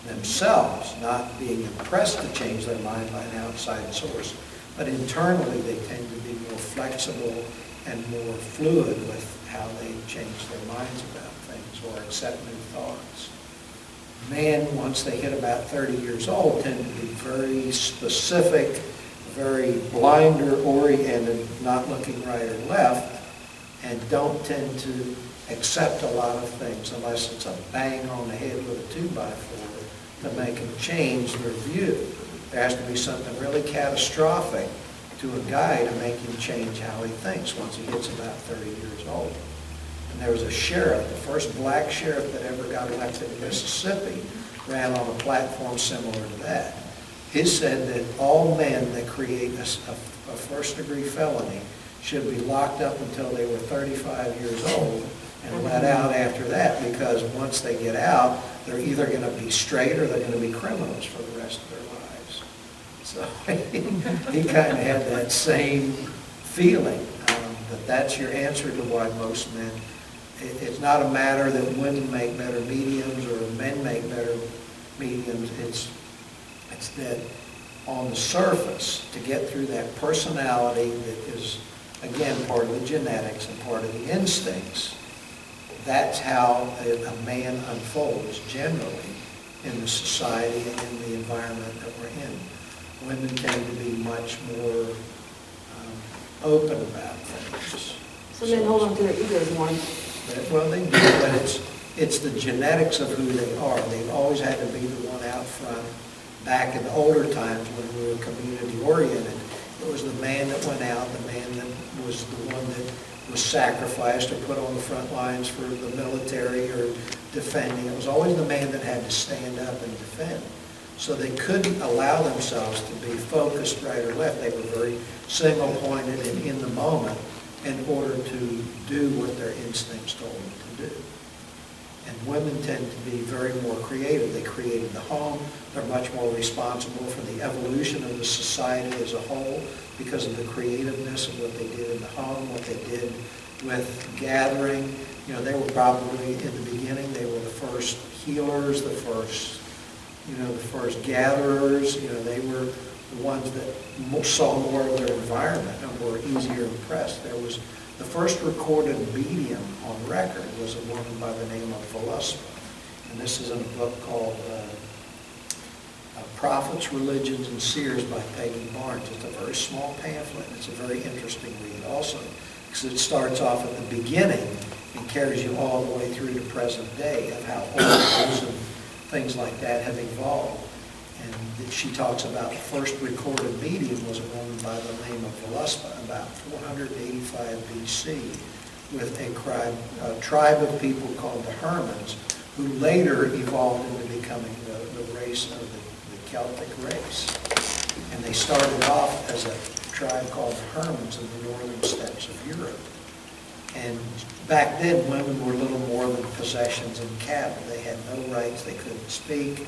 themselves, not being impressed to change their mind by an outside source, but internally they tend to be more flexible and more fluid with how they change their minds about things or accept new thoughts. Men, once they hit about 30 years old, tend to be very specific, very blinder-oriented, not looking right or left, and don't tend to accept a lot of things unless it's a bang on the head with a 2x4 to make them change their view. There has to be something really catastrophic to a guy to make him change how he thinks once he gets about 30 years old. And there was a sheriff, the first black sheriff that ever got elected in Mississippi, ran on a platform similar to that. He said that all men that create a first-degree felony should be locked up until they were 35 years old and let out after that, because once they get out, they're either going to be straight or they're going to be criminals for the rest of their lives. So he kind of had that same feeling, that that's your answer to why most men, it's not a matter that women make better mediums or men make better mediums. It's that on the surface, to get through that personality that is, again, part of the genetics and part of the instincts, that's how a man unfolds generally in the society and in the environment that we're in. Women tend to be much more open about things. So men hold on to their egos more. Well, they do, but it's the genetics of who they are. They've always had to be the one out front. Back in the older times when we were community-oriented, it was the man that went out, the man that was the one that was sacrificed or put on the front lines for the military or defending. It was always the man that had to stand up and defend. So they couldn't allow themselves to be focused right or left. They were very single-pointed and in the moment in order to do what their instincts told them to do. And women tend to be very more creative. They created the home. They're much more responsible for the evolution of the society as a whole because of the creativeness of what they did in the home, what they did with gathering. You know, they were probably, in the beginning, they were the first healers, the first gatherers. You know, they were the ones that saw more of their environment and were easier impressed. There was the first recorded medium on record was a woman by the name of Philosopher. And this is in a book called Prophets, Religions, and Seers by Peggy Barnes. It's a very small pamphlet, and it's a very interesting read also, because it starts off at the beginning and carries you all the way through to present day of how oracles and things like that have evolved. And she talks about the first recorded medium was a woman by the name of Veluspa, about 485 BC, with a tribe of people called the Hermans, who later evolved into becoming the race of the Celtic race. And they started off as a tribe called the Hermans in the northern steppes of Europe. And back then, women were little more than possessions and cattle. They had no rights. They couldn't speak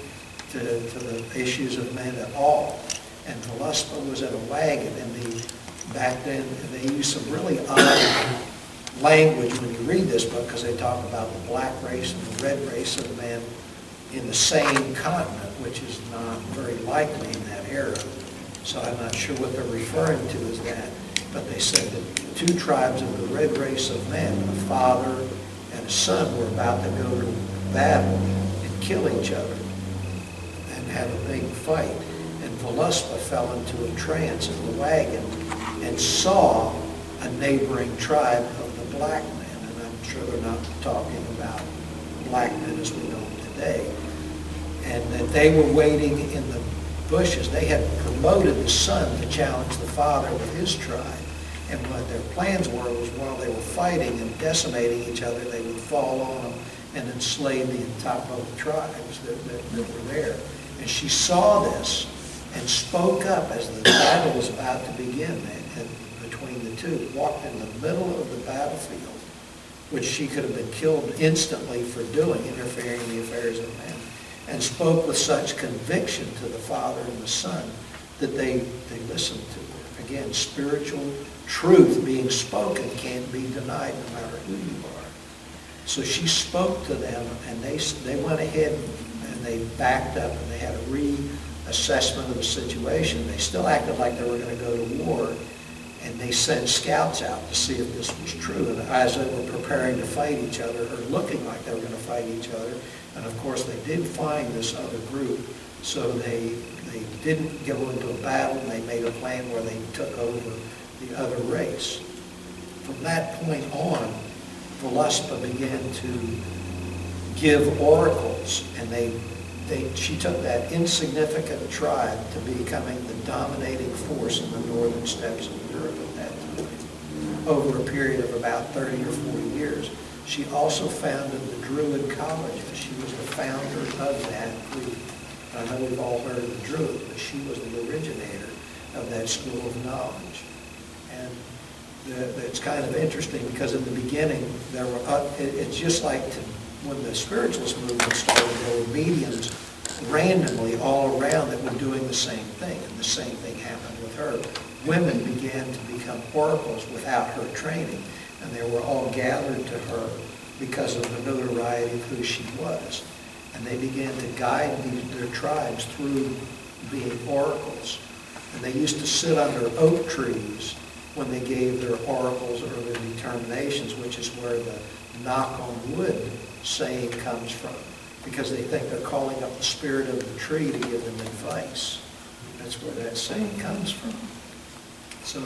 to the issues of men at all. And Veluspa was in a wagon, and back then they used some really odd language when you read this book, because they talk about the black race and the red race of men in the same continent, which is not very likely in that era. So I'm not sure what they're referring to as that, but they said that two tribes of the red race of men, a father and a son, were about to go to battle and kill each other and have a big fight. And Veluspa fell into a trance in the wagon and saw a neighboring tribe of the black men. And I'm sure they're not talking about black men as we know them today. and that they were waiting in the bushes. They had promoted the son to challenge the father with his tribe. And what their plans were was while they were fighting and decimating each other, they would fall on them and enslave the entire both tribes that were there. And she saw this and spoke up as the battle was about to begin and between the two, walked in the middle of the battlefield, which she could have been killed instantly for doing, interfering in the affairs of men, and spoke with such conviction to the father and the son that they listened to her. Again, spiritual truth being spoken can't be denied no matter who you are. So she spoke to them, and they went ahead and they backed up, and they had a reassessment of the situation. They still acted like they were going to go to war, and they sent scouts out to see if this was true. And as they were preparing to fight each other, or looking like they were going to fight each other, and of course they did find this other group, so they didn't go into a battle, and they made a plan where they took over the other race. From that point on, Voluspa began to give oracles, and she took that insignificant tribe to becoming the dominating force in the northern steppes of Europe at that time, over a period of about 30 or 40 years. She also founded the Druid colleges. She was the founder of that group. I know we've all heard of the Druid, but she was the originator of that school of knowledge. And it's kind of interesting because in the beginning, there were, it's just like when the spiritualist movement started, there were mediums randomly all around that were doing the same thing, and the same thing happened with her. Women began to become oracles without her training, and they were all gathered to her because of the notoriety of who she was. And they began to guide their tribes through being oracles. And they used to sit under oak trees when they gave their oracles or their determinations, which is where the knock on wood saying comes from, because they think they're calling up the spirit of the tree to give them advice. That's where that saying comes from. So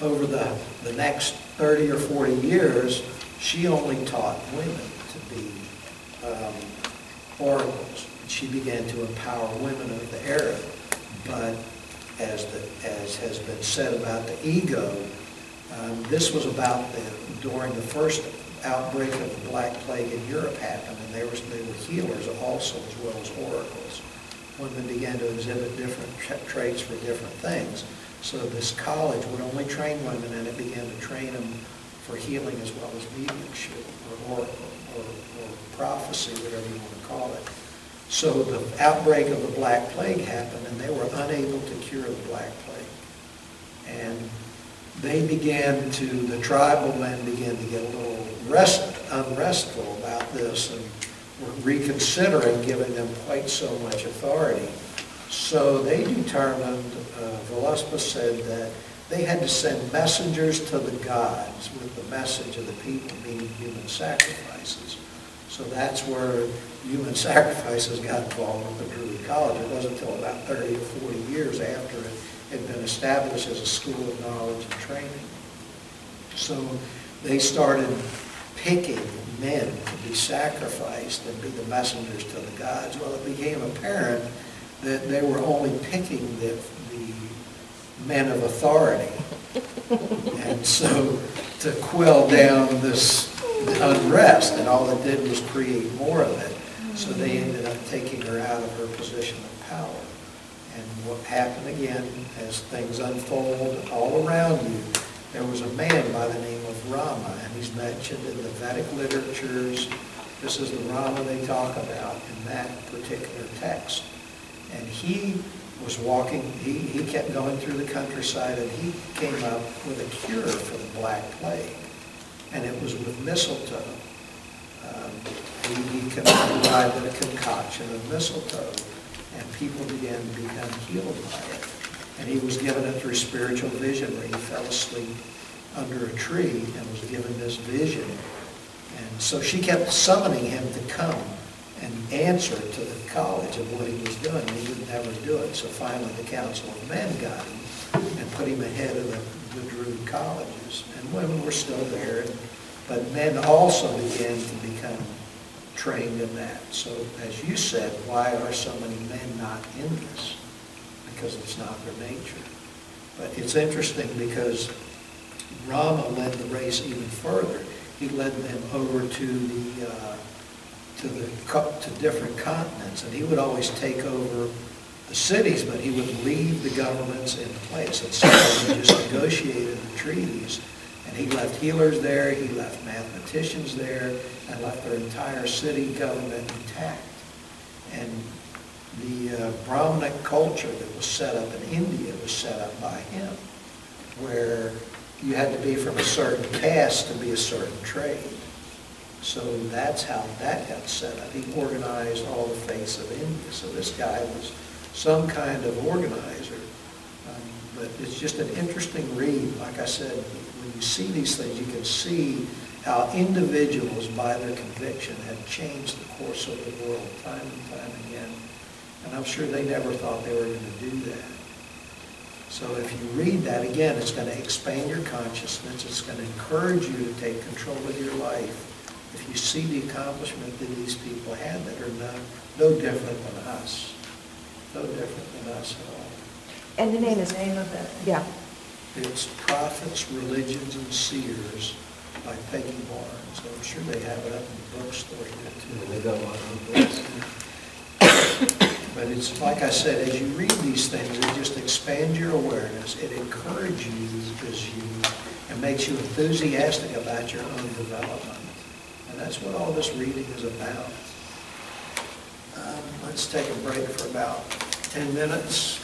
over the next 30 or 40 years, she only taught women to be oracles. She began to empower women of the era, but as has been said about the ego, this was about during the first outbreak of the Black Plague in Europe happened, and they were healers also as well as oracles. Women began to exhibit different traits for different things. So this college would only train women, and it began to train them for healing as well as mediumship or oracle or prophecy, whatever you want to call it. So the outbreak of the Black Plague happened, and they were unable to cure the Black Plague. And they began to, the tribal men began to get a little unrestful about this, and were reconsidering giving them quite so much authority. So they determined, Voluspa said that they had to send messengers to the gods with the message of the people, meaning human sacrifices. So that's where human sacrifices got involved with the Druid College. It wasn't until about 30 or 40 years after it had been established as a school of knowledge and training. So they started picking men to be sacrificed and be the messengers to the gods. Well, it became apparent that they were only picking the men of authority. And so to quell down this unrest, and all it did was create more of it. So they ended up taking her out of her position of power. And what happened again, as things unfold all around you, there was a man by the name of Rama, and he's mentioned in the Vedic literatures. This is the Rama they talk about in that particular text. And he was walking, he kept going through the countryside, and he came up with a cure for the Black Plague. And it was with mistletoe. He arrived at a concoction of mistletoe, and people began to become healed by it. And he was given it through spiritual vision, where he fell asleep under a tree and was given this vision. And so she kept summoning him to come and answer to the college of what he was doing. He would never do it. So finally the Council of Men got him and put him ahead of the Druid colleges. And women were still there, but men also began to become trained in that. So as you said, why are so many men not in this? Because it's not their nature. But it's interesting because Rama led the race even further. He led them over to different continents, and he would always take over the cities, but he would leave the governments in place. And so he just negotiated the treaties, and he left healers there, he left mathematicians there, and left their entire city government intact. And the Brahminic culture that was set up in India was set up by him, where you had to be from a certain caste to be a certain trade. So that's how that got set up. He organized all the faiths of India. So this guy was some kind of organizer. But it's just an interesting read. Like I said, when you see these things, you can see how individuals, by their conviction, have changed the course of the world time and time again. And I'm sure they never thought they were going to do that. So if you read that, again, it's going to expand your consciousness. It's going to encourage you to take control of your life. If you see the accomplishment that these people had that are no different than us. No different than us at all. And the name is? The name of it. Yeah. It's Prophets, Religions, and Seers by Peggy Barnes. I'm sure they have it up in the bookstore here too. They got a lot of books. But it's, like I said, as you read these things, it just expands your awareness. It encourages you and makes you enthusiastic about your own development. And that's what all this reading is about. Let's take a break for about 10 minutes.